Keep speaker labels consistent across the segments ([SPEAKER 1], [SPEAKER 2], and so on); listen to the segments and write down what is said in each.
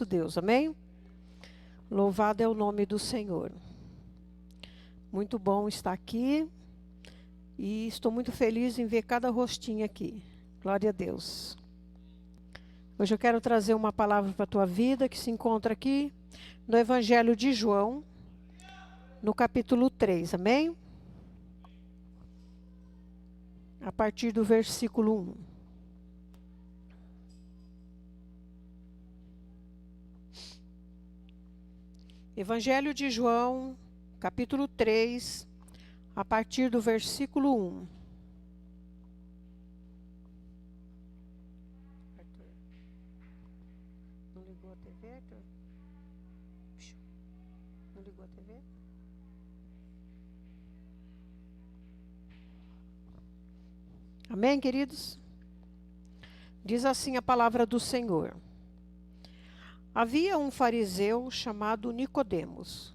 [SPEAKER 1] Deus, amém? Louvado é o nome do Senhor. Muito bom estar aqui e estou muito feliz em ver cada rostinho aqui. Glória a Deus. Hoje eu quero trazer uma palavra para a tua vida que se encontra aqui no Evangelho de João, no capítulo 3, amém? A partir do versículo 1. Evangelho de João, capítulo 3, a partir do versículo 1. Não ligou a TV, Arthur? Não ligou a TV? Amém, queridos? Diz assim a palavra do Senhor. Havia um fariseu chamado Nicodemos,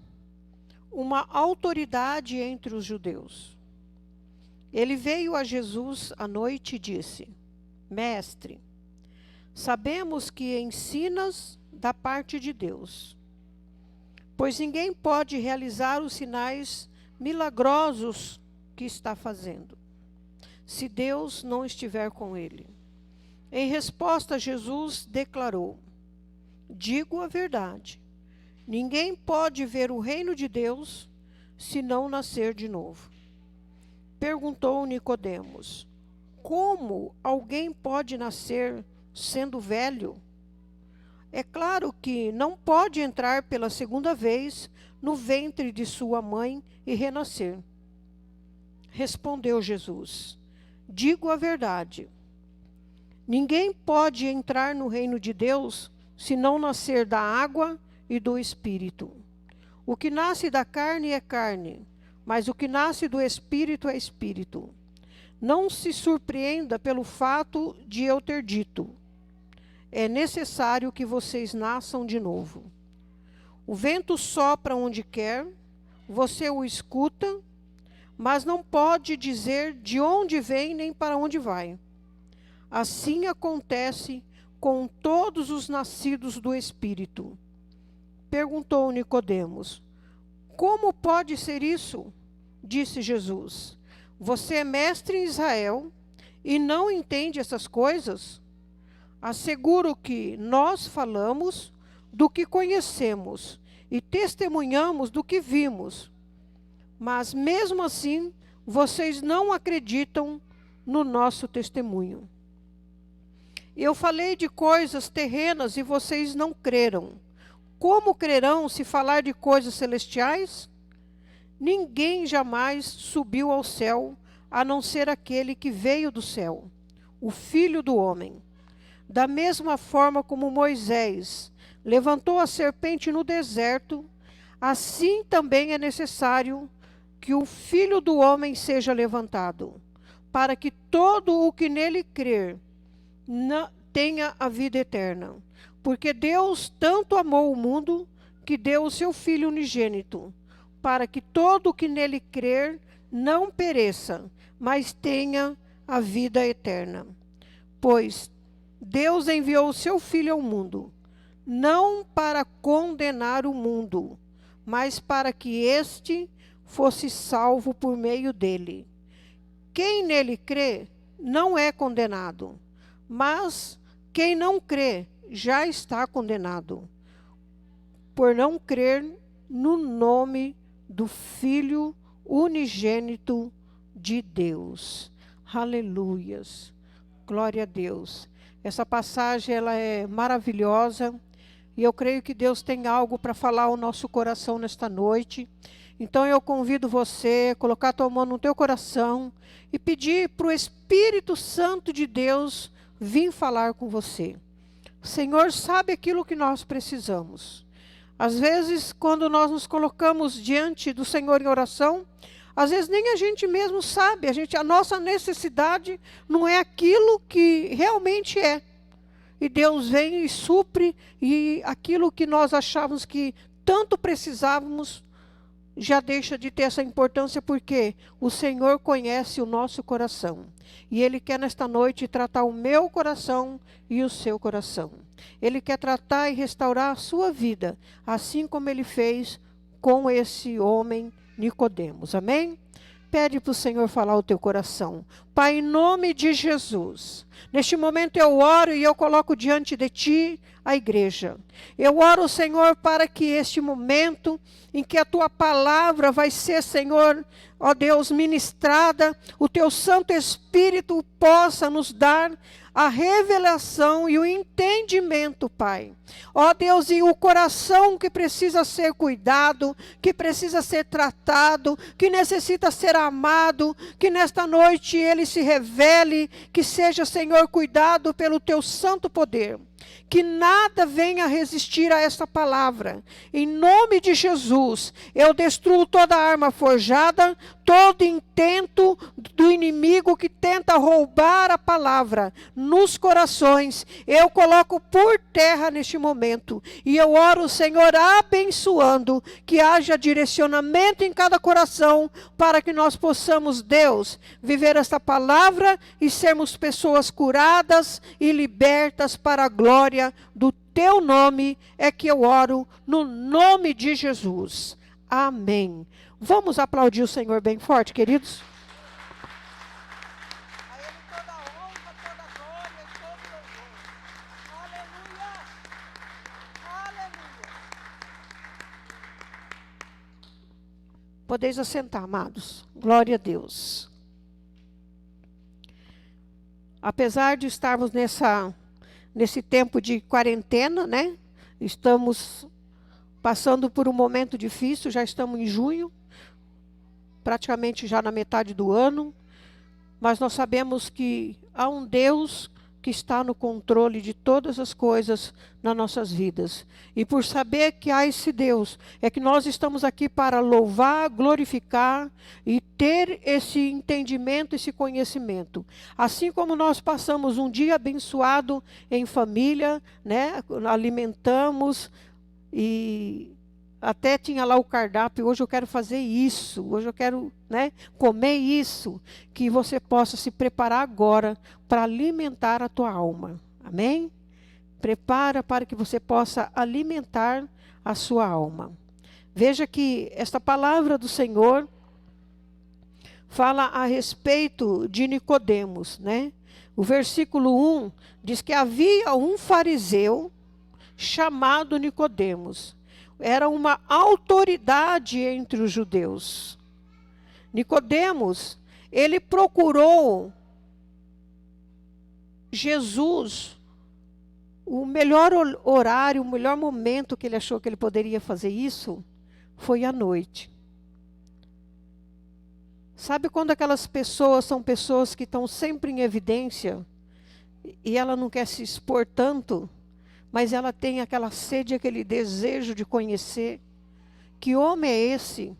[SPEAKER 1] uma autoridade entre os judeus. Ele veio a Jesus à noite e disse: Mestre, sabemos que ensinas da parte de Deus, pois ninguém pode realizar os sinais milagrosos que está fazendo, se Deus não estiver com ele. Em resposta, Jesus declarou: Digo a verdade, ninguém pode ver o reino de Deus se não nascer de novo. Perguntou Nicodemos: Como alguém pode nascer sendo velho? É claro que não pode entrar pela segunda vez no ventre de sua mãe e renascer. Respondeu Jesus: Digo a verdade, ninguém pode entrar no reino de Deus se não nascer da água e do Espírito. O que nasce da carne é carne, mas o que nasce do Espírito é Espírito. Não se surpreenda pelo fato de eu ter dito: é necessário que vocês nasçam de novo. O vento sopra onde quer, você o escuta, mas não pode dizer de onde vem nem para onde vai. Assim acontece com todos os nascidos do Espírito. Perguntou Nicodemos: Como pode ser isso? Disse Jesus: Você é mestre em Israel e não entende essas coisas? Asseguro que nós falamos do que conhecemos e testemunhamos do que vimos. Mas mesmo assim, vocês não acreditam no nosso testemunho. Eu falei de coisas terrenas e vocês não creram. Como crerão se falar de coisas celestiais? Ninguém jamais subiu ao céu, a não ser aquele que veio do céu, o Filho do Homem. Da mesma forma como Moisés levantou a serpente no deserto, assim também é necessário que o Filho do Homem seja levantado, para que todo o que nele crer tenha a vida eterna. Porque Deus tanto amou o mundo que deu o seu Filho unigênito, para que todo o que nele crer não pereça, mas tenha a vida eterna. Pois Deus enviou o seu Filho ao mundo, não para condenar o mundo, mas para que este fosse salvo por meio dele. Quem nele crê não é condenado, mas quem não crê já está condenado, por não crer no nome do Filho unigênito de Deus. Aleluias. Glória a Deus. Essa passagem ela é maravilhosa e eu creio que Deus tem algo para falar ao nosso coração nesta noite. Então eu convido você a colocar a tua mão no teu coração e pedir para o Espírito Santo de Deus vir falar com você. O Senhor sabe aquilo que nós precisamos. Às vezes, quando nós nos colocamos diante do Senhor em oração, às vezes nem a gente mesmo sabe. A nossa necessidade não é aquilo que realmente é. E Deus vem e supre, e aquilo que nós achávamos que tanto precisávamos, já deixa de ter essa importância, porque o Senhor conhece o nosso coração. E Ele quer nesta noite tratar o meu coração e o seu coração. Ele quer tratar e restaurar a sua vida, assim como ele fez com esse homem Nicodemos. Amém? Pede para o Senhor falar o teu coração. Pai, em nome de Jesus, neste momento eu oro e eu coloco diante de ti a igreja. Eu oro, Senhor, para que este momento em que a tua palavra vai ser, Senhor, ó Deus, ministrada, o teu Santo Espírito possa nos dar a revelação e o entendimento, Pai. Ó Deus, e o coração que precisa ser cuidado, que precisa ser tratado, que necessita ser amado, que nesta noite ele se revele, que seja, Senhor, cuidado pelo teu santo poder. Que nada venha resistir a esta palavra. Em nome de Jesus, eu destruo toda arma forjada, todo intento do inimigo que tenta roubar a palavra nos corações. Eu coloco por terra neste momento. E eu oro, Senhor, abençoando, que haja direcionamento em cada coração, para que nós possamos, Deus, viver esta palavra e sermos pessoas curadas e libertas para a glória do teu nome. É que eu oro no nome de Jesus. Amém. Vamos aplaudir o Senhor bem forte, queridos? A Ele toda a honra, toda a glória e todo o louvor. Aleluia. Aleluia. Podeis assentar, amados. Glória a Deus. Apesar de estarmos nesse tempo de quarentena, né? Estamos passando por um momento difícil, já estamos em junho, praticamente já na metade do ano, mas nós sabemos que há um Deus que está no controle de todas as coisas nas nossas vidas. E por saber que há esse Deus, é que nós estamos aqui para louvar, glorificar e ter esse entendimento, esse conhecimento. Assim como nós passamos um dia abençoado em família, né? Alimentamos e até tinha lá o cardápio, hoje eu quero fazer isso, hoje eu quero, né, comer isso, que você possa se preparar agora para alimentar a tua alma. Amém? Prepara para que você possa alimentar a sua alma. Veja que esta palavra do Senhor fala a respeito de Nicodemos, né? O versículo 1 diz que havia um fariseu chamado Nicodemos. Era uma autoridade entre os judeus. Nicodemos, ele procurou Jesus, o melhor horário, o melhor momento que ele achou que ele poderia fazer isso, foi à noite. Sabe quando aquelas pessoas são pessoas que estão sempre em evidência, e ela não quer se expor tanto, mas ela tem aquela sede, aquele desejo de conhecer. Que homem é esse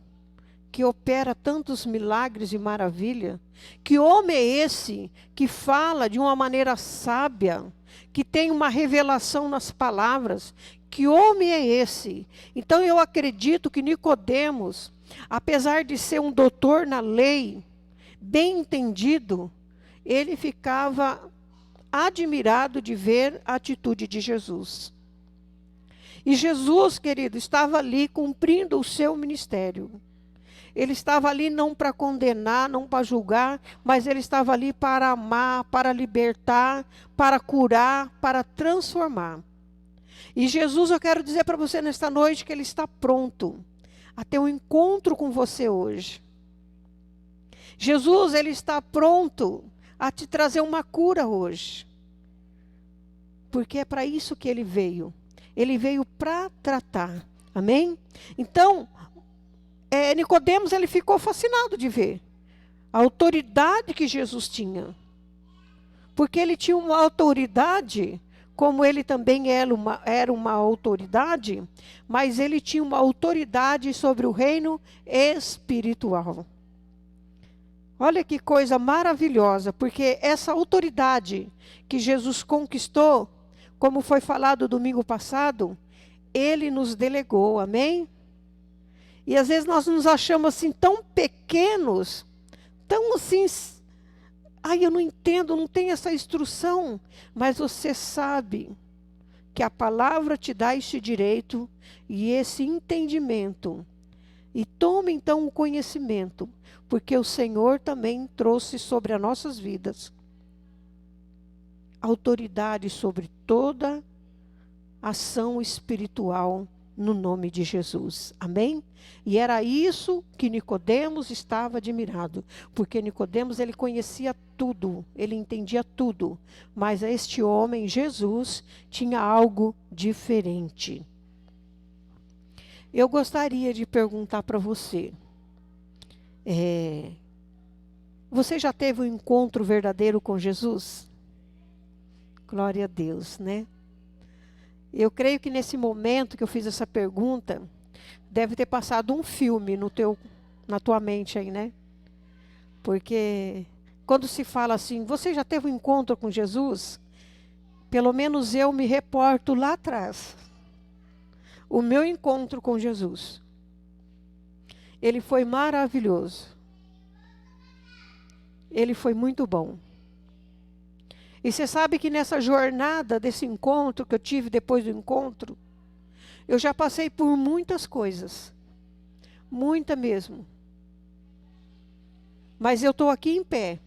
[SPEAKER 1] que opera tantos milagres e maravilha? Que homem é esse que fala de uma maneira sábia, que tem uma revelação nas palavras? Que homem é esse? Então eu acredito que Nicodemos, apesar de ser um doutor na lei, bem entendido, ele ficava admirado de ver a atitude de Jesus. E Jesus, querido, estava ali cumprindo o seu ministério. Ele estava ali não para condenar, não para julgar, mas ele estava ali para amar, para libertar, para curar, para transformar. E Jesus, eu quero dizer para você nesta noite que ele está pronto a ter um encontro com você hoje. Jesus, ele está pronto a te trazer uma cura hoje. Porque é para isso que ele veio. Ele veio para tratar. Amém? Então, Nicodemos, ele ficou fascinado de ver a autoridade que Jesus tinha. Porque ele tinha uma autoridade, como ele também era uma autoridade, mas ele tinha uma autoridade sobre o reino espiritual. Olha que coisa maravilhosa, porque essa autoridade que Jesus conquistou, como foi falado domingo passado, ele nos delegou, amém? E às vezes nós nos achamos assim tão pequenos, tão assim, ai, eu não entendo, não tenho essa instrução, mas você sabe que a palavra te dá este direito e esse entendimento. E tome então o conhecimento, porque o Senhor também trouxe sobre as nossas vidas autoridade sobre toda ação espiritual no nome de Jesus. Amém? E era isso que Nicodemos estava admirado, porque Nicodemos ele conhecia tudo, ele entendia tudo, mas este homem, Jesus, tinha algo diferente. Eu gostaria de perguntar para você, você já teve um encontro verdadeiro com Jesus? Glória a Deus, né? Eu creio que nesse momento que eu fiz essa pergunta, deve ter passado um filme na tua mente aí, né? Porque quando se fala assim, você já teve um encontro com Jesus? Pelo menos eu me reporto lá atrás. O meu encontro com Jesus. Ele foi maravilhoso. Ele foi muito bom. E você sabe que nessa jornada desse encontro que eu tive depois do encontro, eu já passei por muitas coisas. Muita mesmo. Mas eu estou aqui em pé,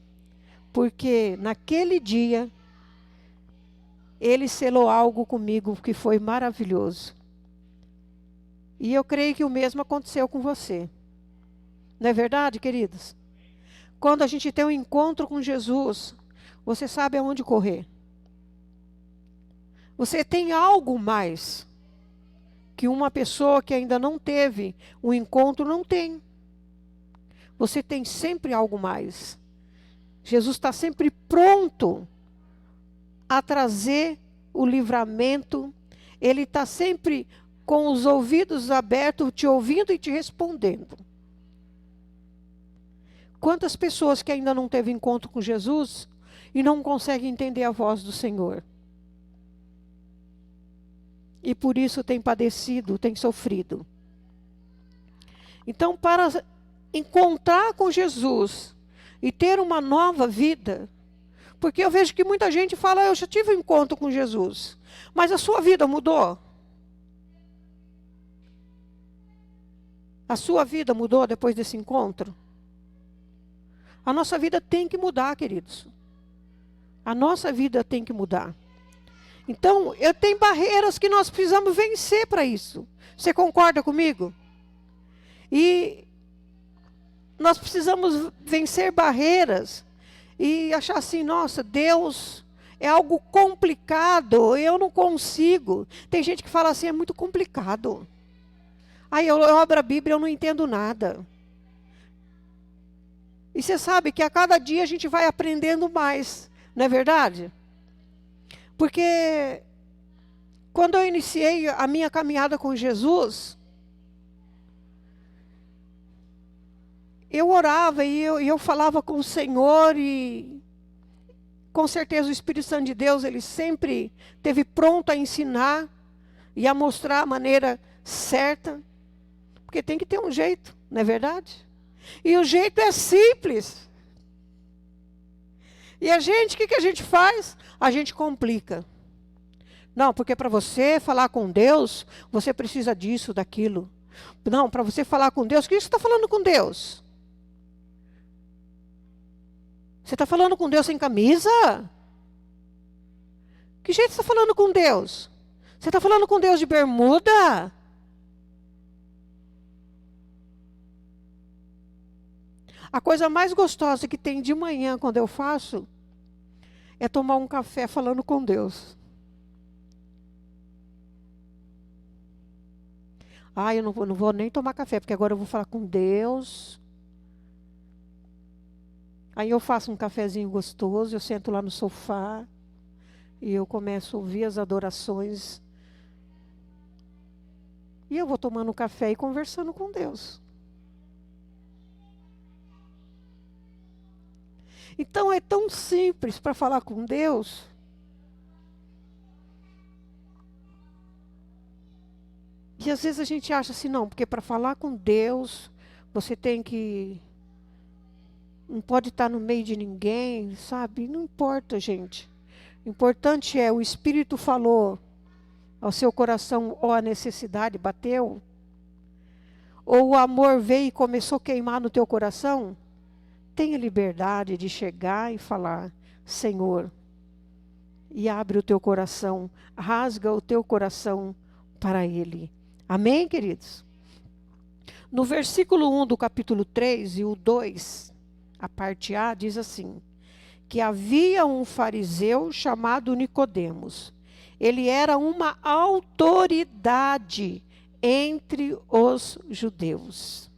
[SPEAKER 1] porque naquele dia, ele selou algo comigo que foi maravilhoso. E eu creio que o mesmo aconteceu com você. Não é verdade, queridos? Quando a gente tem um encontro com Jesus, você sabe aonde correr. Você tem algo mais que uma pessoa que ainda não teve um encontro não tem. Você tem sempre algo mais. Jesus está sempre pronto a trazer o livramento. Ele está sempre com os ouvidos abertos, te ouvindo e te respondendo. Quantas pessoas que ainda não teve encontro com Jesus e não conseguem entender a voz do Senhor? E por isso tem padecido, tem sofrido. Então, para encontrar com Jesus e ter uma nova vida, porque eu vejo que muita gente fala, eu já tive um encontro com Jesus, mas a sua vida mudou? A sua vida mudou depois desse encontro? A nossa vida tem que mudar, queridos. A nossa vida tem que mudar. Então, eu tenho barreiras que nós precisamos vencer para isso. Você concorda comigo? E nós precisamos vencer barreiras e achar assim, nossa, Deus é algo complicado, eu não consigo. Tem gente que fala assim, é muito complicado. Aí eu abro a Bíblia e eu não entendo nada. E você sabe que a cada dia a gente vai aprendendo mais, não é verdade? Porque quando eu iniciei a minha caminhada com Jesus, eu orava e eu falava com o Senhor e com certeza o Espírito Santo de Deus, ele sempre esteve pronto a ensinar e a mostrar a maneira certa, porque tem que ter um jeito, não é verdade? E o jeito é simples. E a gente, o que a gente faz? A gente complica. Não, porque para você falar com Deus, você precisa disso, daquilo. Não, para você falar com Deus, o que você está falando com Deus? Você está falando com Deus sem camisa? Que jeito você está falando com Deus? Você está falando com Deus de bermuda? A coisa mais gostosa que tem de manhã, quando eu faço, é tomar um café falando com Deus. Ah, eu não vou nem tomar café, porque agora eu vou falar com Deus. Aí eu faço um cafezinho gostoso, eu sento lá no sofá e eu começo a ouvir as adorações. E eu vou tomando café e conversando com Deus. Então é tão simples para falar com Deus. E às vezes a gente acha assim, não, porque para falar com Deus, você tem que... Não pode estar no meio de ninguém, sabe? Não importa, gente. O importante é, o Espírito falou, ao seu coração, ou a necessidade bateu? Ou o amor veio e começou a queimar no teu coração? Tenha liberdade de chegar e falar: Senhor, e abre o teu coração, rasga o teu coração para Ele. Amém, queridos? No versículo 1 do capítulo 3 e o 2, a parte A, diz assim: que havia um fariseu chamado Nicodemos. Ele era uma autoridade entre os judeus.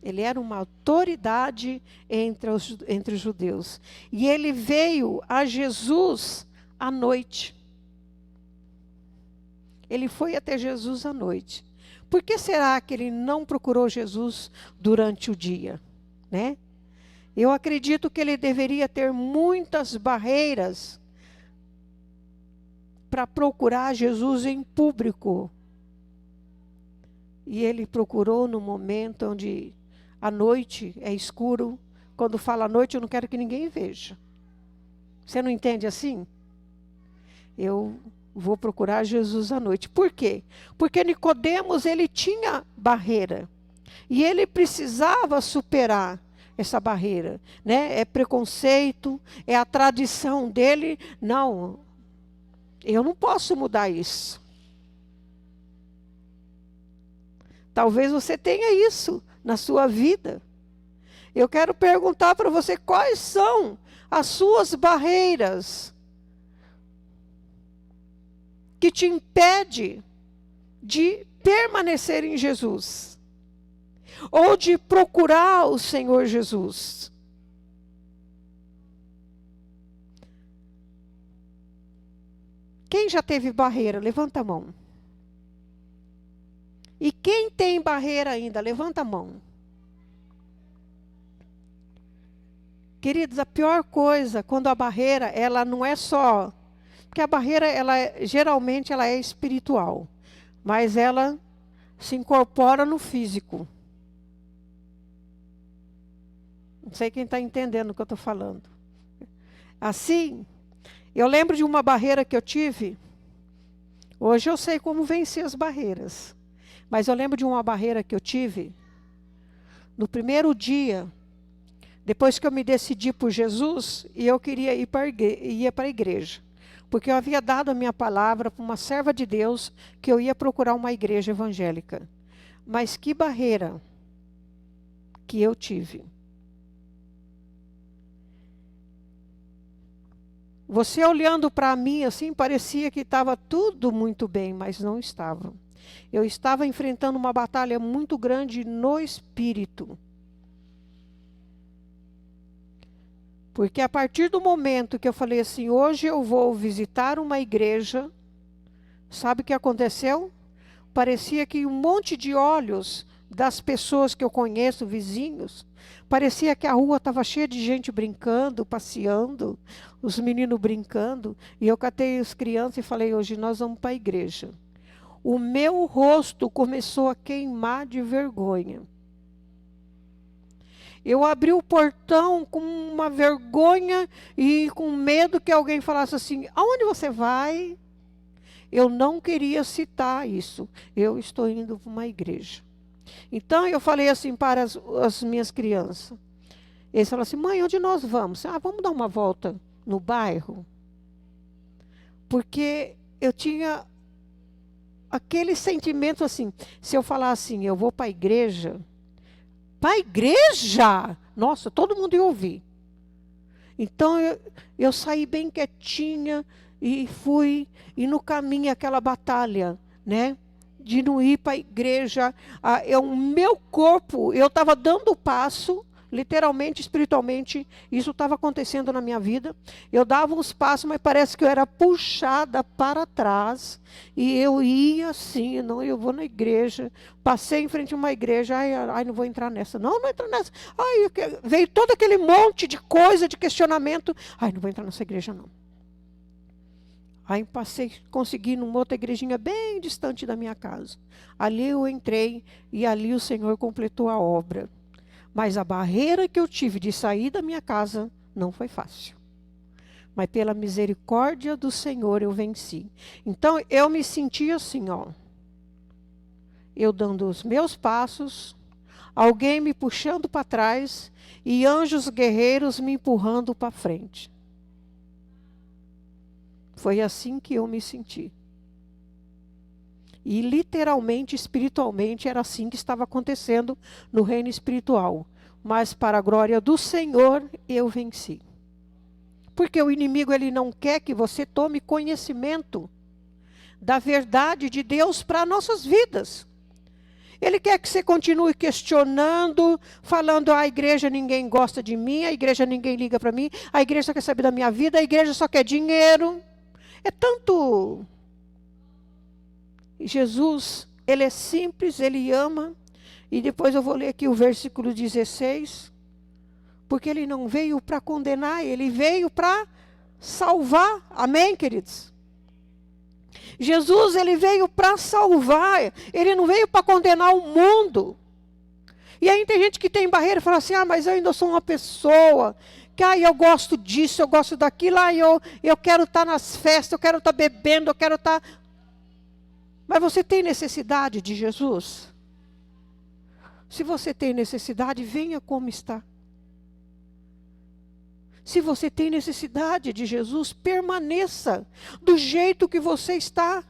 [SPEAKER 1] Ele era uma autoridade entre os judeus. E ele veio a Jesus à noite. Ele foi até Jesus à noite. Por que será que ele não procurou Jesus durante o dia, né? Eu acredito que ele deveria ter muitas barreiras para procurar Jesus em público. E ele procurou no momento onde a noite é escuro. Quando fala à noite, eu não quero que ninguém veja. Você não entende assim? Eu vou procurar Jesus à noite. Por quê? Porque Nicodemos, ele tinha barreira. E ele precisava superar essa barreira, né? É preconceito, é a tradição dele. Não, eu não posso mudar isso. Talvez você tenha isso na sua vida. Eu quero perguntar para você quais são as suas barreiras que te impede de permanecer em Jesus ou de procurar o Senhor Jesus. Quem já teve barreira? Levanta a mão. E quem tem barreira ainda? Levanta a mão. Queridos, a pior coisa, quando a barreira, ela não é só... Porque a barreira, geralmente, ela é espiritual. Mas ela se incorpora no físico. Não sei quem está entendendo o que eu estou falando. Assim, eu lembro de uma barreira que eu tive. Hoje eu sei como vencer as barreiras. Mas eu lembro de uma barreira que eu tive. No primeiro dia, depois que eu me decidi por Jesus, e eu queria ir para a igreja. Porque eu havia dado a minha palavra para uma serva de Deus que eu ia procurar uma igreja evangélica. Mas que barreira que eu tive. Você olhando para mim assim, parecia que estava tudo muito bem, mas não estava. Eu estava enfrentando uma batalha muito grande no espírito. Porque a partir do momento que eu falei assim, hoje eu vou visitar uma igreja, sabe o que aconteceu? Parecia que um monte de olhos das pessoas que eu conheço, vizinhos, parecia que a rua estava cheia de gente brincando, passeando, os meninos brincando, e eu catei as crianças e falei, hoje nós vamos para a igreja. O meu rosto começou a queimar de vergonha. Eu abri o portão com uma vergonha e com medo que alguém falasse assim, aonde você vai? Eu não queria citar isso. Eu estou indo para uma igreja. Então, eu falei assim para as minhas crianças. Eles falaram assim, mãe, onde nós vamos? Ah, vamos dar uma volta no bairro? Porque eu tinha aquele sentimento assim, se eu falar assim, eu vou para a igreja... Para a igreja? Nossa, todo mundo ia ouvir. Então, eu saí bem quietinha e fui, e no caminho aquela batalha, né? De não ir para a igreja. O meu corpo, eu estava dando o passo, literalmente, espiritualmente, isso estava acontecendo na minha vida. Eu dava uns passos, mas parece que eu era puxada para trás. E eu ia assim, não, eu vou na igreja. Passei em frente a uma igreja, ai, não vou entrar nessa. Não entro nessa. Ai, veio todo aquele monte de coisa, de questionamento. Ai, não vou entrar nessa igreja, não. Aí consegui numa outra igrejinha bem distante da minha casa. Ali eu entrei e ali o Senhor completou a obra. Mas a barreira que eu tive de sair da minha casa não foi fácil. mas pela misericórdia do Senhor eu venci. Então eu me senti assim, ó. Eu dando os meus passos, alguém me puxando para trás e anjos guerreiros me empurrando para frente. Foi assim que eu me senti. E literalmente, espiritualmente, era assim que estava acontecendo no reino espiritual. Mas para a glória do Senhor, eu venci. Porque o inimigo, ele não quer que você tome conhecimento da verdade de Deus para nossas vidas. Ele quer que você continue questionando, falando, a igreja ninguém gosta de mim, a igreja ninguém liga para mim, a igreja só quer saber da minha vida, a igreja só quer dinheiro. É tanto... Jesus, ele é simples, ele ama. E depois eu vou ler aqui o versículo 16. Porque ele não veio para condenar, ele veio para salvar. Amém, queridos? Jesus, ele veio para salvar. Ele não veio para condenar o mundo. E aí tem gente que tem barreira e fala assim, mas eu ainda sou uma pessoa que eu gosto disso, eu gosto daquilo, eu quero estar nas festas, eu quero estar bebendo, eu quero estar... Mas você tem necessidade de Jesus? Se você tem necessidade, venha como está. Se você tem necessidade de Jesus, permaneça do jeito que você está.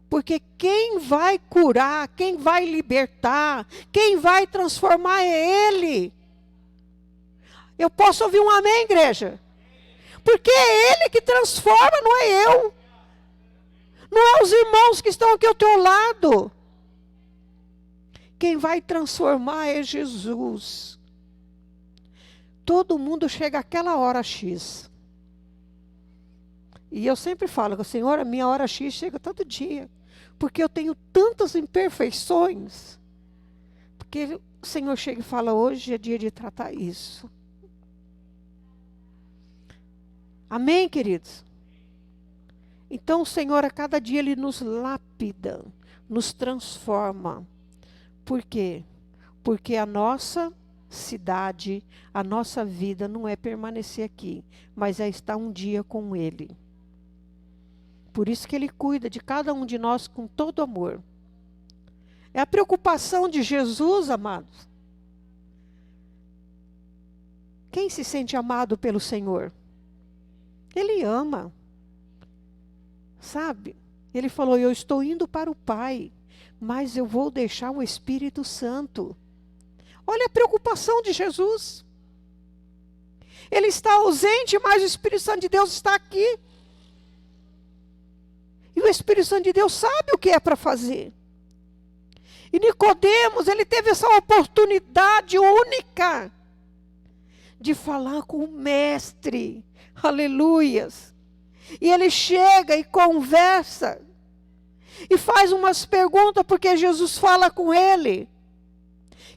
[SPEAKER 1] Porque quem vai curar, quem vai libertar, quem vai transformar é Ele. Eu posso ouvir um amém, igreja? Porque é Ele que transforma, não é eu. Não é os irmãos que estão aqui ao teu lado. Quem vai transformar é Jesus. Todo mundo chega àquela hora X. E eu sempre falo, Senhor, a minha hora X chega todo dia. Porque eu tenho tantas imperfeições. Porque o Senhor chega e fala, hoje é dia de tratar isso. Amém, queridos? Então o Senhor a cada dia Ele nos lapida, nos transforma. Por quê? Porque a nossa cidade, a nossa vida não é permanecer aqui, mas é estar um dia com Ele. Por isso que Ele cuida de cada um de nós com todo amor. É a preocupação de Jesus, amados. Quem se sente amado pelo Senhor? Ele ama. Sabe? Ele falou, eu estou indo para o Pai, mas eu vou deixar o Espírito Santo. Olha a preocupação de Jesus. Ele está ausente, mas o Espírito Santo de Deus está aqui. E o Espírito Santo de Deus sabe o que é para fazer. E Nicodemos, ele teve essa oportunidade única de falar com o Mestre. Aleluias. E ele chega e conversa. E faz umas perguntas, porque Jesus fala com ele.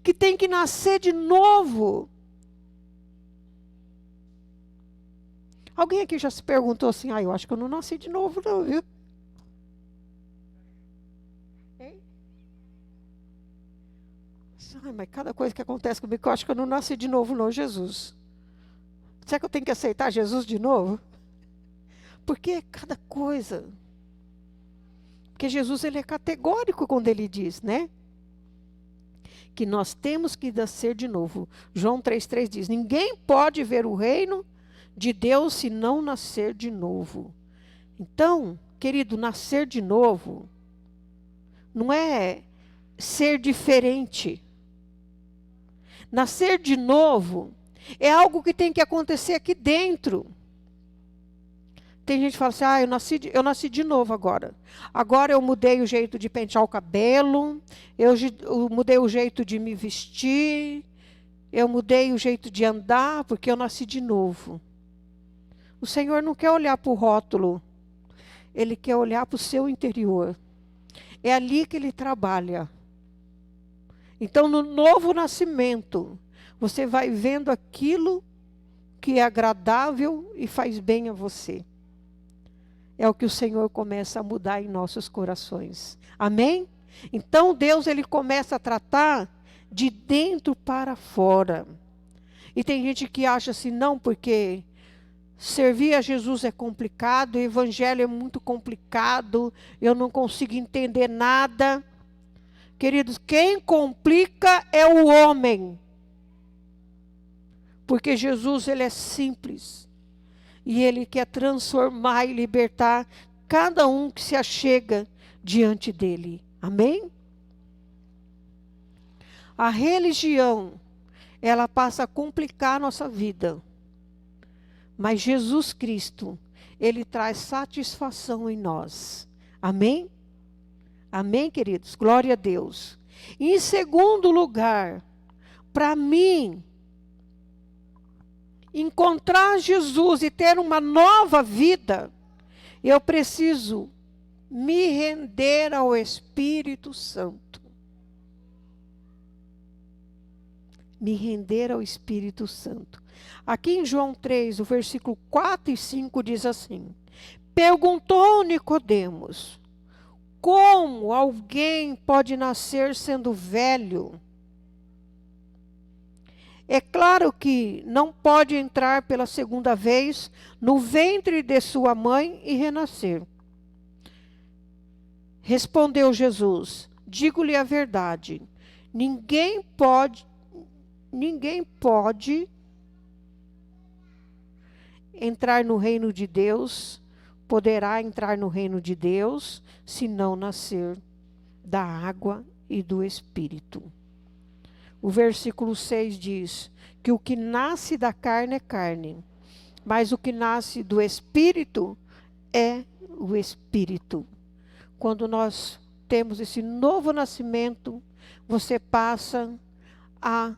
[SPEAKER 1] Que tem que nascer de novo. Alguém aqui já se perguntou assim, eu acho que eu não nasci de novo não, viu? Hein? Mas cada coisa que acontece comigo, eu acho que eu não nasci de novo não, Jesus. Será que eu tenho que aceitar Jesus de novo? Porque cada coisa... Porque Jesus, ele é categórico quando ele diz, né? Que nós temos que nascer de novo. João 3,3 diz, ninguém pode ver o reino de Deus se não nascer de novo. Então, querido, nascer de novo não é ser diferente. Nascer de novo é algo que tem que acontecer aqui dentro. Tem gente que fala assim, eu nasci de novo agora. Agora eu mudei o jeito de pentear o cabelo, eu mudei o jeito de me vestir, eu mudei o jeito de andar, porque eu nasci de novo. O Senhor não quer olhar para o rótulo, Ele quer olhar para o seu interior. É ali que Ele trabalha. Então, no novo nascimento, você vai vendo aquilo que é agradável e faz bem a você. É o que o Senhor começa a mudar em nossos corações. Amém? Então, Deus, Ele começa a tratar de dentro para fora. E tem gente que acha assim, não, porque servir a Jesus é complicado, o evangelho é muito complicado, eu não consigo entender nada. Queridos, quem complica é o homem. Porque Jesus, ele é simples. E ele quer transformar e libertar cada um que se achega diante dele. Amém? A religião, ela passa a complicar a nossa vida. Mas Jesus Cristo, ele traz satisfação em nós. Amém? Amém, queridos? Glória a Deus. E em segundo lugar, para mim, encontrar Jesus e ter uma nova vida, eu preciso me render ao Espírito Santo. Me render ao Espírito Santo. Aqui em João 3, o versículo 4 e 5 diz assim: perguntou Nicodemos, como alguém pode nascer sendo velho? É claro que não pode entrar pela segunda vez no ventre de sua mãe e renascer. Respondeu Jesus, digo-lhe a verdade, ninguém pode entrar no reino de Deus, poderá entrar no reino de Deus, se não nascer da água e do Espírito. O versículo 6 diz que o que nasce da carne é carne, mas o que nasce do Espírito é o Espírito. Quando nós temos esse novo nascimento, você passa a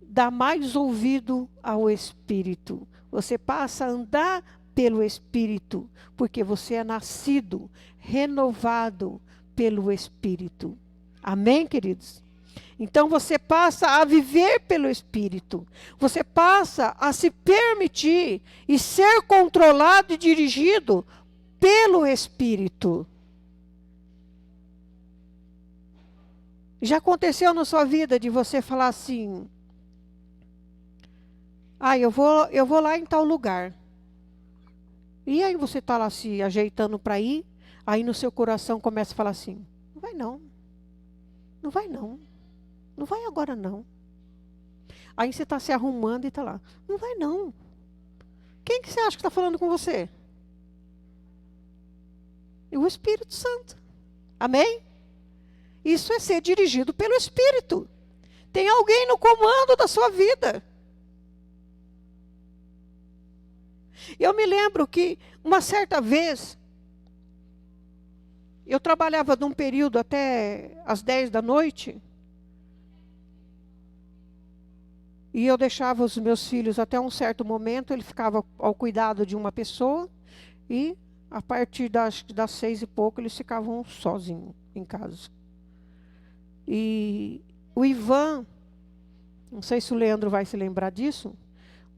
[SPEAKER 1] dar mais ouvido ao Espírito. Você passa a andar pelo Espírito, porque você é nascido, renovado pelo Espírito. Amém, queridos? Então você passa a viver pelo Espírito. Você passa a se permitir e ser controlado e dirigido pelo Espírito. Já aconteceu na sua vida de você falar assim: eu vou lá em tal lugar. E aí você está lá se ajeitando para ir, aí no seu coração começa a falar assim: não vai não, não vai não, não vai agora não. Aí você está se arrumando e está lá: não vai não. Quem que você acha que está falando com você? O Espírito Santo. Amém? Isso é ser dirigido pelo Espírito. Tem alguém no comando da sua vida. Eu me lembro que uma certa vez, eu trabalhava num período até às 10 da noite, e eu deixava os meus filhos até um certo momento, ele ficava ao cuidado de uma pessoa, e a partir das 6 e pouco, eles ficavam sozinhos em casa. E o Ivan, não sei se o Leandro vai se lembrar disso,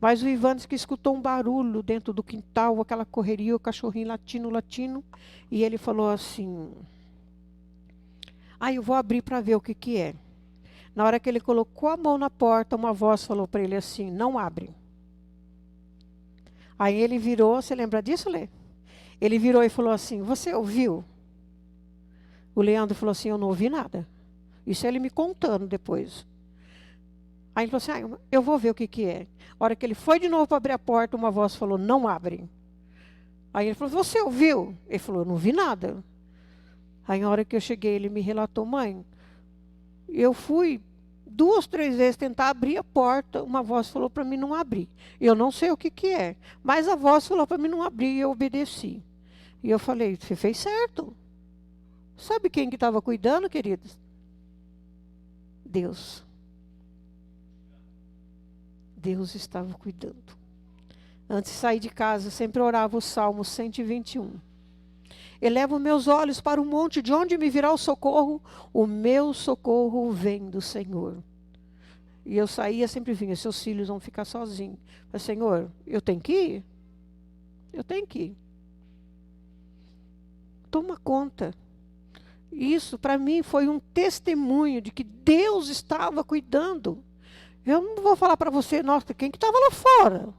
[SPEAKER 1] mas o Ivan disse que escutou um barulho dentro do quintal, aquela correria, o cachorrinho latindo, e ele falou assim: eu vou abrir para ver o que é. Na hora que ele colocou a mão na porta, uma voz falou para ele assim: não abre. Aí ele virou, você lembra disso, Lê? Ele virou e falou assim: você ouviu? O Leandro falou assim: eu não ouvi nada. Isso é ele me contando depois. Aí ele falou assim: eu vou ver o que é. A hora que ele foi de novo para abrir a porta, uma voz falou: não abre. Aí ele falou: você ouviu? Ele falou: eu não vi nada. Aí na hora que eu cheguei, ele me relatou: mãe, eu fui 2, 3 vezes tentar abrir a porta, uma voz falou para mim não abrir. Eu não sei o que é, mas a voz falou para mim não abrir e eu obedeci. E eu falei: você fez certo. Sabe quem que estava cuidando, queridos? Deus. Deus estava cuidando. Antes de sair de casa, eu sempre orava o Salmo 121. Elevo meus olhos para o monte, de onde me virá o socorro? O meu socorro vem do Senhor. E eu saía, sempre vinha: seus filhos vão ficar sozinhos. Mas, Senhor, eu tenho que ir. Eu tenho que ir. Toma conta. Isso, para mim, foi um testemunho de que Deus estava cuidando. Eu não vou falar para você: nossa, quem que estava lá fora?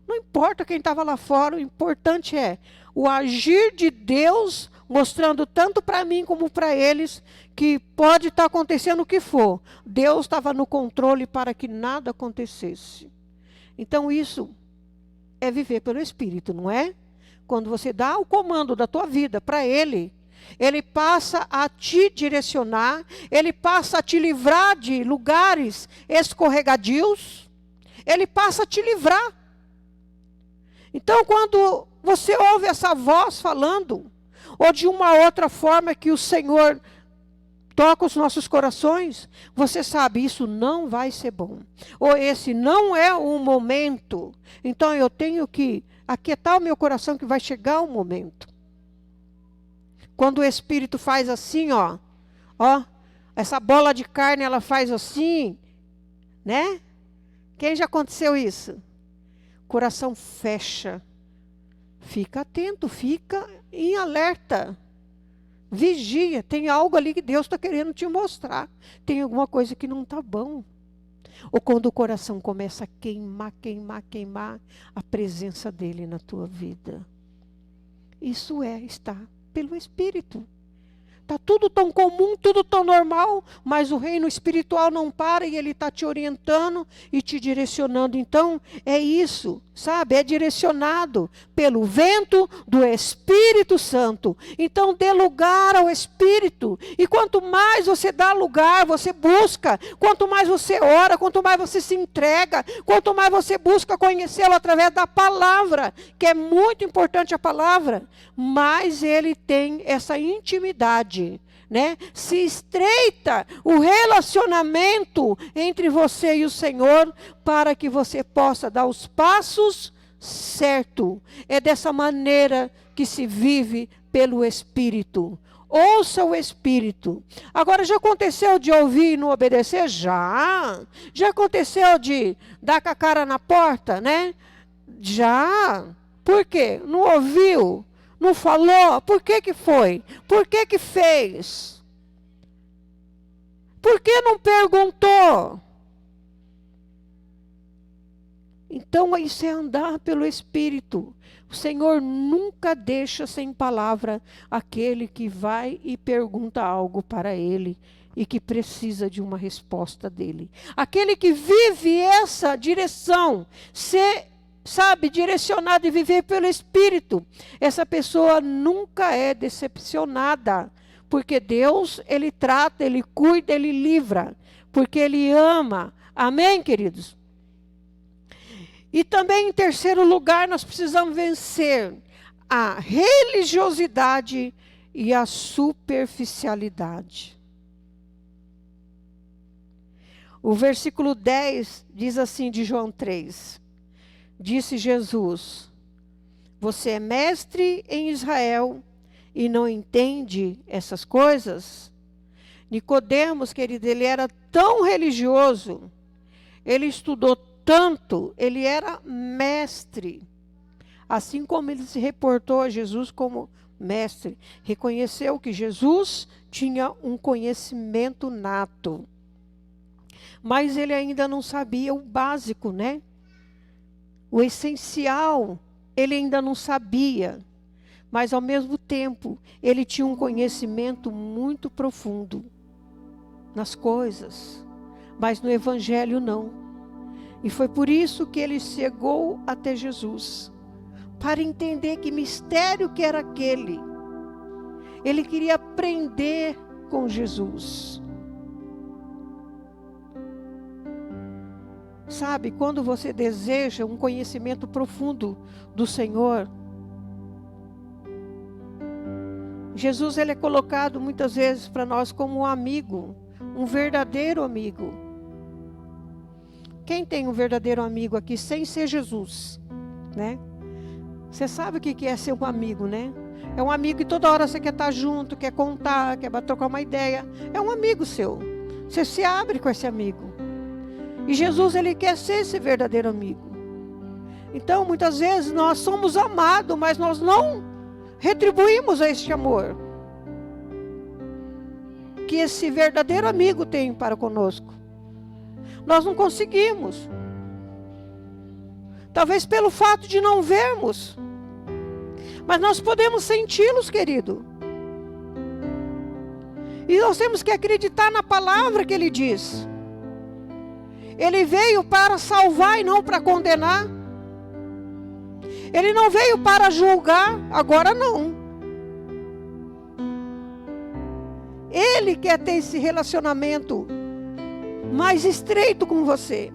[SPEAKER 1] Não importa quem estava lá fora, o importante é o agir de Deus, mostrando tanto para mim como para eles, que pode estar acontecendo o que for. Deus estava no controle para que nada acontecesse. Então isso é viver pelo Espírito, não é? Quando você dá o comando da tua vida para Ele, Ele passa a te direcionar, Ele passa a te livrar de lugares escorregadios, Ele passa a te livrar. Então, quando você ouve essa voz falando, ou de uma outra forma que o Senhor toca os nossos corações, você sabe, isso não vai ser bom. Ou esse não é o momento. Então, eu tenho que aquietar o meu coração que vai chegar o momento. Quando o Espírito faz assim, ó, essa bola de carne, ela faz assim, né? Quem já aconteceu isso? Coração fecha. Fica atento, fica em alerta. Vigia, tem algo ali que Deus está querendo te mostrar. Tem alguma coisa que não está bom. Ou quando o coração começa a queimar a presença dele na tua vida. Isso está pelo Espírito. Está tudo tão comum, tudo tão normal, mas o reino espiritual não para e ele está te orientando e te direcionando. Então, é isso, sabe? É direcionado pelo vento do Espírito Santo. Então, dê lugar ao Espírito. E quanto mais você dá lugar, você busca, quanto mais você ora, quanto mais você se entrega, quanto mais você busca conhecê-lo através da palavra, que é muito importante a palavra, mais ele tem essa intimidade. Né? Se estreita o relacionamento entre você e o Senhor para que você possa dar os passos certos. É dessa maneira que se vive pelo Espírito. Ouça o Espírito. Agora, já aconteceu de ouvir e não obedecer? Já. Já aconteceu de dar com a cara na porta, né? Já. Por quê? Não ouviu? Não falou? Por que que foi? Por que que fez? Por que não perguntou? Então, isso é andar pelo Espírito. O Senhor nunca deixa sem palavra aquele que vai e pergunta algo para Ele e que precisa de uma resposta dele. Aquele que vive essa direção, direcionado e viver pelo Espírito. Essa pessoa nunca é decepcionada, porque Deus, Ele trata, Ele cuida, Ele livra, porque Ele ama. Amém, queridos? E também, em terceiro lugar, nós precisamos vencer a religiosidade e a superficialidade. O versículo 10 diz assim, de João 3. Disse Jesus, você é mestre em Israel e não entende essas coisas? Nicodemos, querido, ele era tão religioso, ele estudou tanto, ele era mestre. Assim como ele se reportou a Jesus como mestre, reconheceu que Jesus tinha um conhecimento nato. Mas ele ainda não sabia o básico, né? O essencial, ele ainda não sabia, mas ao mesmo tempo, ele tinha um conhecimento muito profundo nas coisas, mas no Evangelho não. E foi por isso que ele chegou até Jesus, para entender que mistério que era aquele. Ele queria aprender com Jesus. Sabe, quando você deseja um conhecimento profundo do Senhor, Jesus, ele é colocado muitas vezes para nós como um amigo, um verdadeiro amigo. Quem tem um verdadeiro amigo aqui sem ser Jesus, né? Você sabe o que é ser um amigo, né? É um amigo que toda hora você quer estar junto, quer contar, quer trocar uma ideia. É um amigo seu. Você se abre com esse amigo. E Jesus, ele quer ser esse verdadeiro amigo. Então, muitas vezes, nós somos amados, mas nós não retribuímos a este amor que esse verdadeiro amigo tem para conosco. Nós não conseguimos. Talvez pelo fato de não vermos. Mas nós podemos senti-los, querido. E nós temos que acreditar na palavra que Ele diz. Ele veio para salvar e não para condenar. Ele não veio para julgar, agora não. Ele quer ter esse relacionamento mais estreito com você.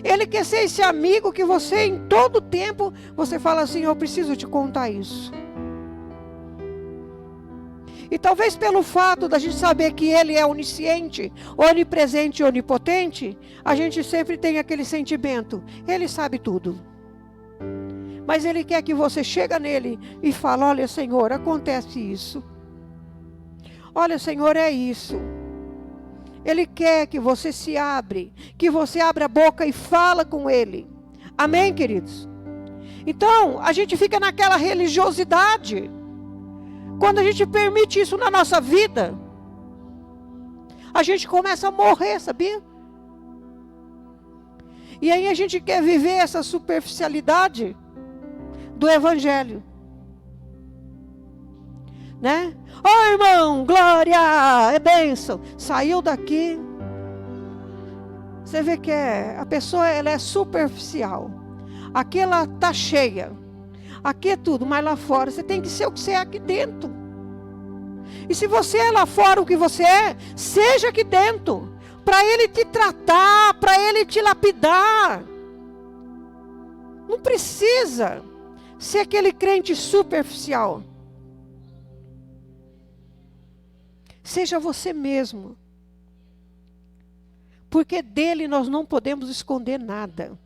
[SPEAKER 1] Ele quer ser esse amigo que você, em todo tempo, você fala assim: eu preciso te contar isso. E talvez pelo fato da gente saber que Ele é onisciente, onipresente e onipotente, a gente sempre tem aquele sentimento: Ele sabe tudo. Mas Ele quer que você chegue nele e fale: olha, Senhor, acontece isso. Olha, Senhor, é isso. Ele quer que você se abre, que você abra a boca e fala com Ele. Amém, queridos? Então, a gente fica naquela religiosidade. Quando a gente permite isso na nossa vida, a gente começa a morrer, sabia? E aí a gente quer viver essa superficialidade do Evangelho. Né? Oh, irmão, glória, é bênção. Saiu daqui. Você vê que a pessoa ela é superficial. Aqui ela está cheia. Aqui é tudo, mas lá fora você tem que ser o que você é aqui dentro. E se você é lá fora o que você é, seja aqui dentro. Para Ele te tratar, para Ele te lapidar. Não precisa ser aquele crente superficial. Seja você mesmo. Porque dele nós não podemos esconder nada.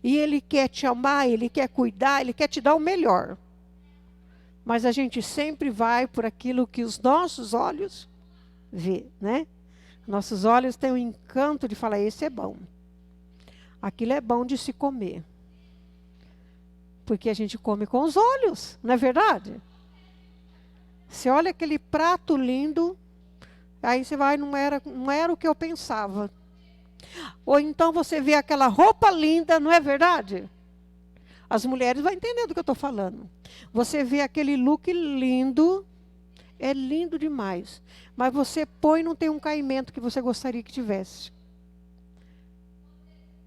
[SPEAKER 1] E Ele quer te amar, Ele quer cuidar, Ele quer te dar o melhor. Mas a gente sempre vai por aquilo que os nossos olhos vê, né? Nossos olhos têm o encanto de falar: esse é bom. Aquilo é bom de se comer. Porque a gente come com os olhos, não é verdade? Você olha aquele prato lindo, aí você vai: não era o que eu pensava. Ou então você vê aquela roupa linda, não é verdade? As mulheres vão entender do que eu estou falando. Você vê aquele look lindo, é lindo demais. Mas você põe e não tem um caimento que você gostaria que tivesse.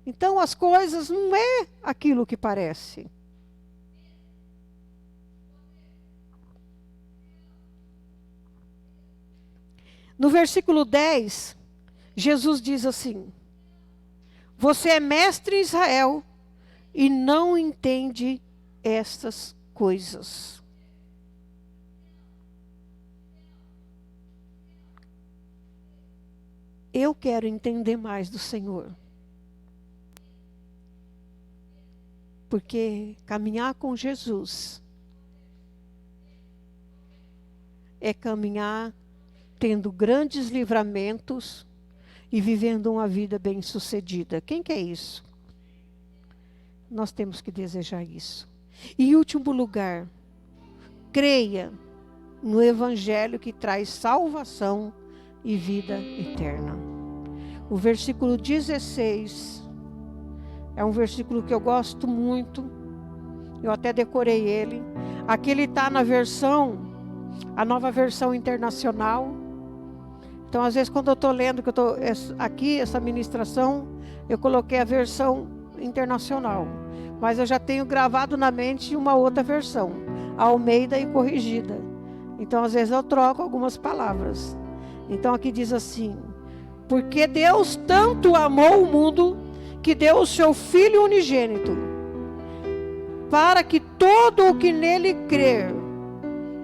[SPEAKER 1] Então as coisas não é aquilo que parece. No versículo 10, Jesus diz assim: você é mestre em Israel e não entende estas coisas. Eu quero entender mais do Senhor. Porque caminhar com Jesus é caminhar tendo grandes livramentos e vivendo uma vida bem-sucedida. Quem quer isso? Nós temos que desejar isso. E em último lugar, creia no Evangelho que traz salvação e vida eterna. O versículo 16 é um versículo que eu gosto muito. Eu até decorei ele. Aqui ele está na versão, a nova versão internacional. Então, às vezes, quando eu estou lendo, que eu estou aqui, essa ministração, eu coloquei a versão internacional. Mas eu já tenho gravado na mente uma outra versão, Almeida e corrigida. Então, às vezes, eu troco algumas palavras. Então, aqui diz assim: porque Deus tanto amou o mundo, que deu o seu Filho unigênito, para que todo o que nele crer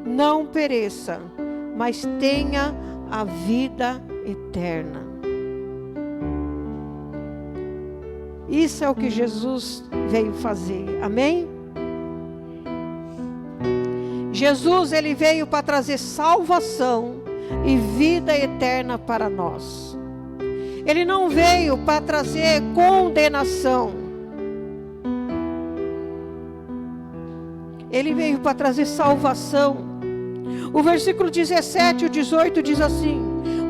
[SPEAKER 1] não pereça, mas tenha a vida eterna. Isso é o que Jesus veio fazer. Amém? Jesus, ele veio para trazer salvação e vida eterna para nós. Ele não veio para trazer condenação. Ele veio para trazer salvação. O versículo 17 e o 18 diz assim: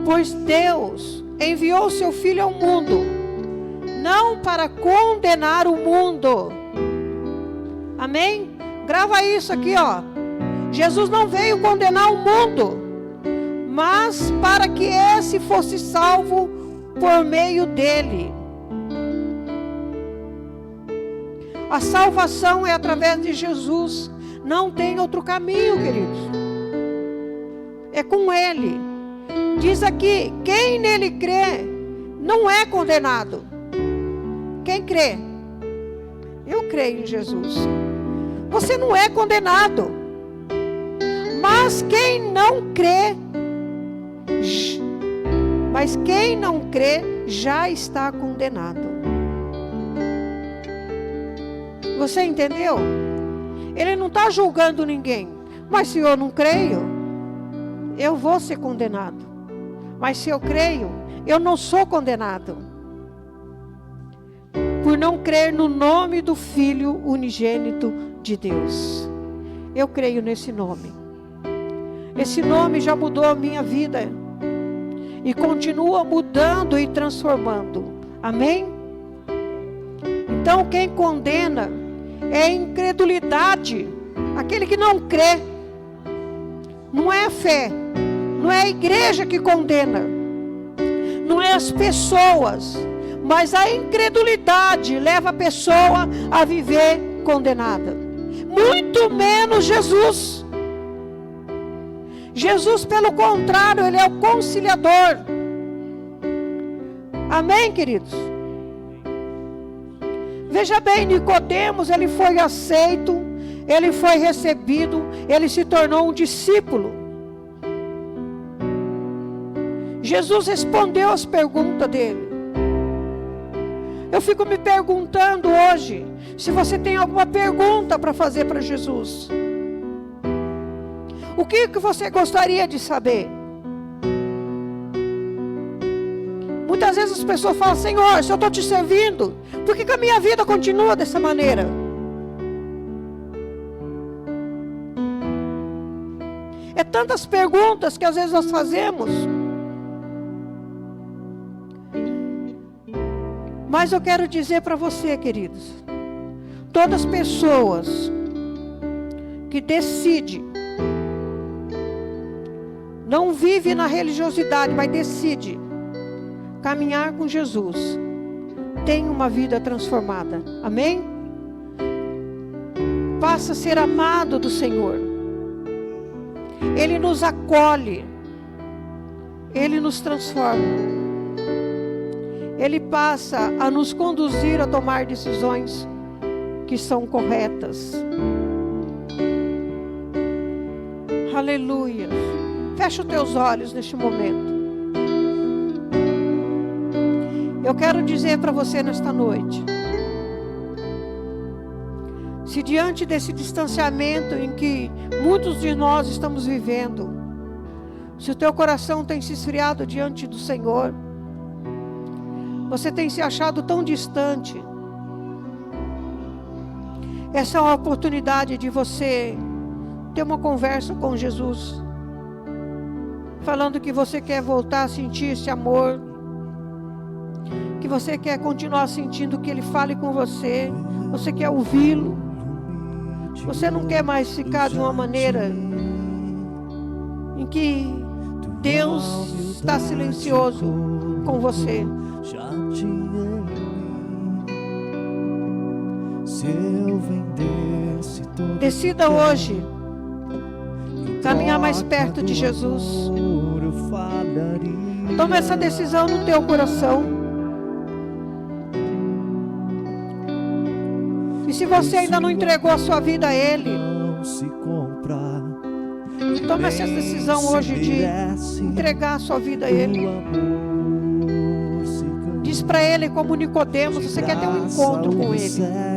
[SPEAKER 1] pois Deus enviou seu Filho ao mundo, não para condenar o mundo, Amém? Grava isso aqui, ó. Jesus não veio condenar o mundo, mas para que esse fosse salvo por meio dele. A salvação é através de Jesus. Não tem outro caminho, queridos. É com ele. Diz aqui, quem nele crê não é condenado. Quem crê? Eu creio em Jesus. Você não é condenado. Mas quem não crê já está condenado. Você entendeu? Ele não está julgando ninguém. Mas se eu não creio, eu vou ser condenado. Mas se eu creio, eu não sou condenado. Por não crer no nome do Filho unigênito de Deus. Eu creio nesse nome. Esse nome já mudou a minha vida. E continua mudando e transformando. Amém? Então quem condena é a incredulidade. Aquele que não crê. Não é a fé. Não é a igreja que condena. Não é as pessoas. Mas a incredulidade leva a pessoa a viver condenada. Muito menos Jesus. Jesus, pelo contrário, ele é o conciliador. Amém, queridos? Veja bem, Nicodemos, ele foi aceito, ele foi recebido, ele se tornou um discípulo. Jesus respondeu as perguntas dele. Eu fico me perguntando hoje, se você tem alguma pergunta para fazer para Jesus. O que você gostaria de saber? Muitas vezes as pessoas falam, Senhor, se eu estou te servindo, por que a minha vida continua dessa maneira? É tantas perguntas que às vezes nós fazemos. Mas eu quero dizer para você, queridos, todas as pessoas que decidem, não vive na religiosidade, mas decide caminhar com Jesus, tem uma vida transformada. Amém? Passa a ser amado do Senhor. Ele nos acolhe. Ele nos transforma. Ele passa a nos conduzir a tomar decisões que são corretas. Aleluia. Fecha os teus olhos neste momento. Eu quero dizer para você nesta noite. Se diante desse distanciamento em que muitos de nós estamos vivendo, se o teu coração tem se esfriado diante do Senhor, você tem se achado tão distante, essa é uma oportunidade de você ter uma conversa com Jesus, falando que você quer voltar a sentir esse amor, que você quer continuar sentindo que Ele fale com você, você quer ouvi-lo, você não quer mais ficar de uma maneira em que Deus está silencioso com você. Decida hoje caminhar mais perto de Jesus. Toma essa decisão no teu coração. E se você ainda não entregou a sua vida a Ele, toma essa decisão hoje de entregar a sua vida a Ele. Diz para Ele como Nicodemos, você quer ter um encontro com Ele.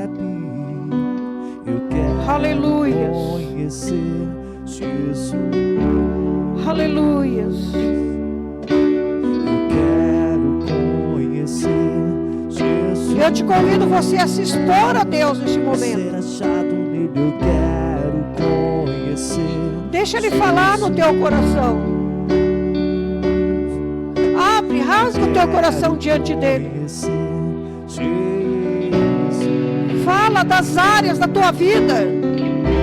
[SPEAKER 1] Aleluia. Aleluia. Eu te convido você a se expor a Deus neste momento. Deixa Ele falar no teu coração. Abre, rasga o teu coração diante dele. Fala Fala das áreas da tua vida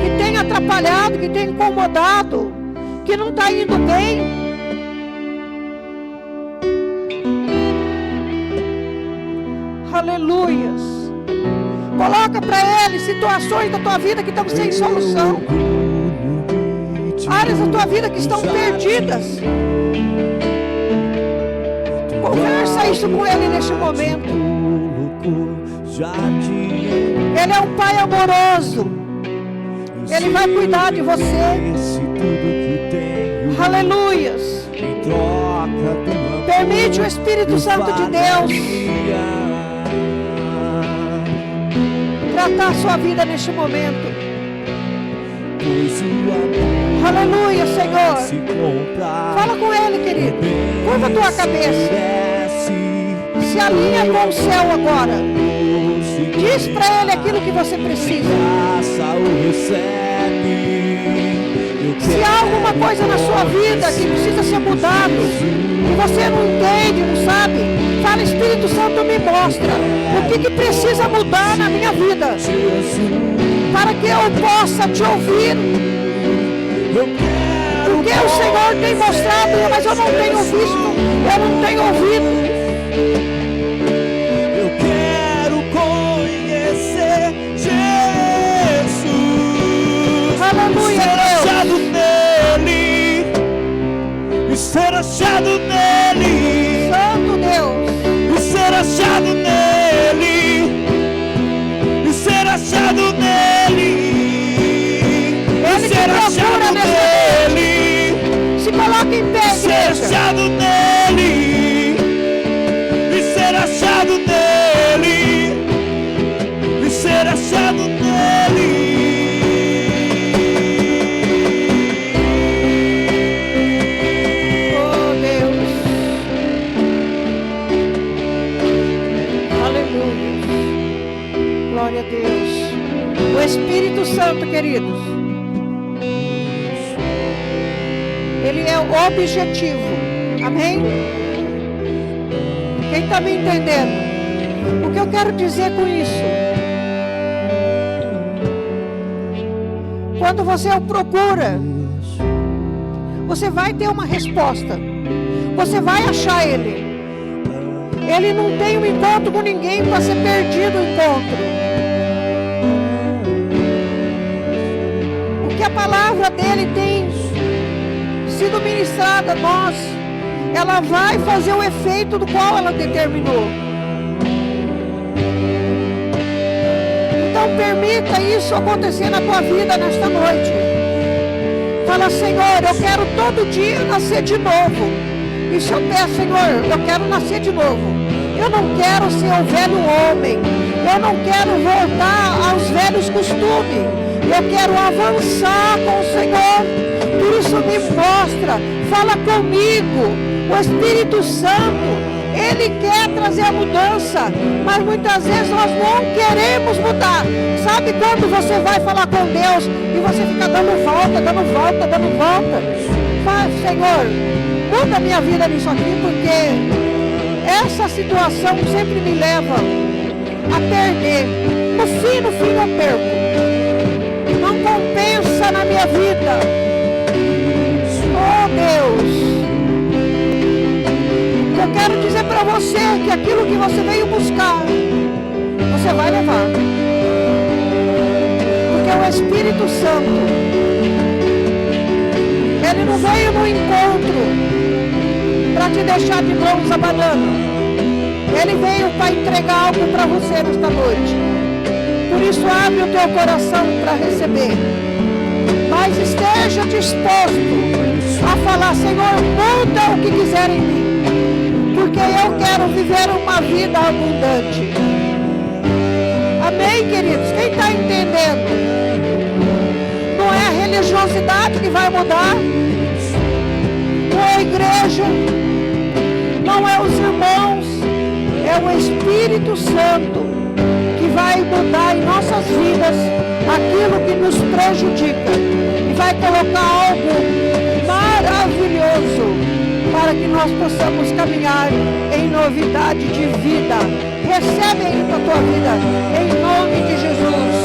[SPEAKER 1] que tem atrapalhado, que tem incomodado, que não está indo bem. Aleluias. Coloca para Ele situações da tua vida que estão sem solução. Áreas da tua vida que estão perdidas. Conversa isso com Ele neste momento. Ele é um Pai amoroso. Ele vai cuidar de você. Aleluias. Permite o Espírito Santo de Deus tratar a sua vida neste momento. Aleluia, Senhor. Fala com Ele, querido. Curva a tua cabeça. Se alinha com o céu agora. Diz para Ele aquilo que você precisa. Se há alguma coisa na sua vida que precisa ser mudado, e você não entende, não sabe, fala, Espírito Santo, me mostra o que precisa mudar na minha vida, para que eu possa te ouvir. Porque o Senhor tem mostrado, mas eu não tenho visto, eu não tenho ouvido.
[SPEAKER 2] Eu quero conhecer Jesus.
[SPEAKER 1] Aleluia,
[SPEAKER 2] ser achado nele, e ser achado nele,
[SPEAKER 1] Santo Deus,
[SPEAKER 2] e ser achado nele, e ser achado nele,
[SPEAKER 1] Ele te procura nele. Se coloca em pé,
[SPEAKER 2] ser
[SPEAKER 1] igreja.
[SPEAKER 2] achado nele, e ser achado nele, e ser achado nele.
[SPEAKER 1] Oh, Deus. Aleluia. Glória a Deus. O Espírito Santo, queridos, Ele é o objetivo. Amém? Quem está me entendendo? O que eu quero dizer com isso? Quando você o procura, você vai ter uma resposta. Você vai achar Ele. Ele não tem um encontro com ninguém para ser perdido o encontro. O que a palavra dele tem sido ministrada a nós, ela vai fazer o efeito do qual ela determinou. Então permita isso acontecer na tua vida nesta noite. Fala, Senhor, eu quero todo dia nascer de novo. E se eu peço, Senhor, eu quero nascer de novo. Eu não quero ser o velho homem. Eu não quero voltar aos velhos costumes. Eu quero avançar com o Senhor. Por isso me mostra, fala comigo. O Espírito Santo, Ele quer trazer a mudança, mas muitas vezes nós não queremos mudar. Sabe quando você vai falar com Deus e você fica dando volta, dando volta, dando volta? Fala, Senhor, muda a minha vida nisso aqui, porque essa situação sempre me leva a perder. No fim eu perco. Não compensa na minha vida. Oh, Deus. Eu quero dizer para você que aquilo que você veio buscar, você vai levar. Porque o Espírito Santo, Ele não veio no encontro para te deixar de mãos abanando. Ele veio para entregar algo para você nesta noite. Por isso abre o teu coração para receber. Mas esteja disposto a falar, Senhor, muda o que quiser em mim. Porque eu quero viver uma vida abundante. Amém, queridos? Quem está entendendo? Não é a religiosidade que vai mudar. Não é a igreja. Não é os irmãos. É o Espírito Santo que vai mudar em nossas vidas aquilo que nos prejudica. E vai colocar algo maravilhoso para que nós possamos caminhar em novidade de vida, Recebe aí para a tua vida, em nome de Jesus.